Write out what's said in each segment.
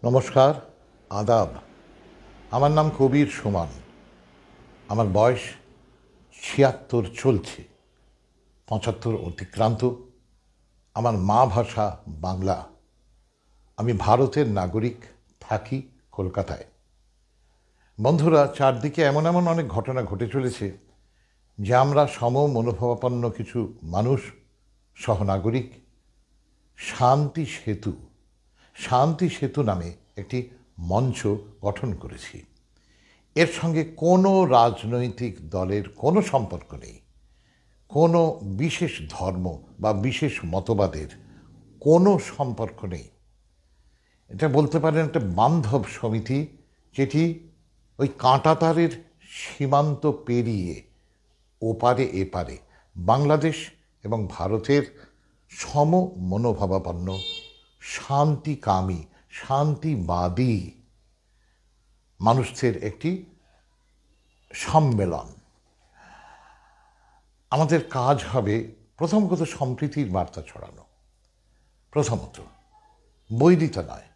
নমস্কার, আদাব। আমার নাম কবির সুমন। আমার বয়স ৭৬ চলছে, ৭৫ অতিক্রান্ত। আমার মা ভাষা বাংলা। আমি ভারতের নাগরিক, থাকি কলকাতায়। বন্ধুরা, চারদিকে এমন এমন অনেক ঘটনা ঘটে চলেছে যে আমরা মনোভাবাপন্ন কিছু মানুষ, সহনাগরিক, শান্তি সেতু নামে একটি মঞ্চ গঠন করেছি। এর সঙ্গে কোনো রাজনৈতিক দলের কোনো সম্পর্ক নেই, কোনো বিশেষ ধর্ম বা বিশেষ মতবাদের কোনো সম্পর্ক নেই। এটা বলতে পারেন একটা বান্ধব সমিতি, যেটি ওই কাঁটাতারের সীমান্ত পেরিয়ে ওপারে এপারে বাংলাদেশ এবং ভারতের মনোভাবাপন্ন, শান্তিকামী, শান্তিবাদী মানুষদের একটি সম্মেলন। আমাদের কাজ হবে প্রথমত সম্প্রীতির বার্তা ছড়ানো, প্রথমত বৈরিতা নয়,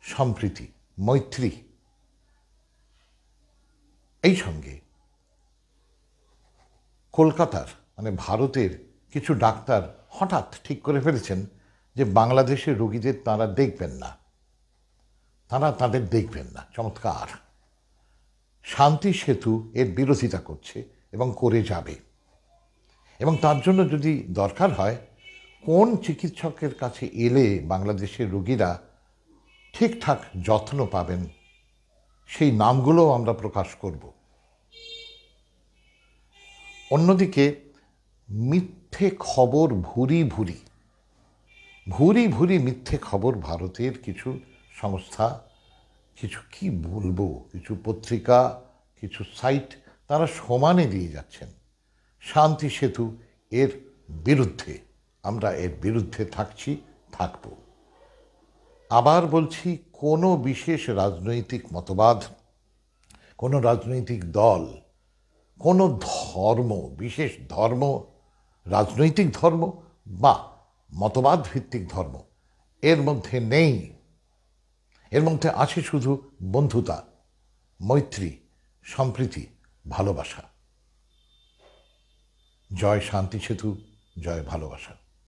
সম্প্রীতি, মৈত্রী। এই সঙ্গে কলকাতার মানে ভারতের কিছু ডাক্তার হঠাৎ ঠিক করে ফেলেছেন যে বাংলাদেশের রোগীদের তাঁরা দেখবেন না, তাদের দেখবেন না। চমৎকার। শান্তি সেতু এর বিরোধিতা করছে এবং করে যাবে, এবং তার জন্য যদি দরকার হয় কোন চিকিৎসকের কাছে এলে বাংলাদেশের রোগীরা ঠিকঠাক যত্ন পাবেন, সেই নামগুলোও আমরা প্রকাশ করব। অন্যদিকে মিথ্যে খবর ভুরি ভুরি মিথ্যে খবর ভারতের কিছু সংস্থা, কিছু পত্রিকা, কিছু সাইট তারা সমানে দিয়ে যাচ্ছেন। শান্তি সেতু এর বিরুদ্ধে, আমরা এর বিরুদ্ধে থাকব। আবার বলছি, কোনো বিশেষ রাজনৈতিক মতবাদ, কোনো রাজনৈতিক দল, কোনো ধর্ম, বিশেষ ধর্ম, রাজনৈতিক ধর্ম বা মতবাদ ভিত্তিক ধর্ম এর মধ্যে নেই। এর মধ্যে আছে শুধু বন্ধুতা, মৈত্রী, সম্প্রীতি, ভালোবাসা। জয় শান্তি সেতু, জয় ভালোবাসা।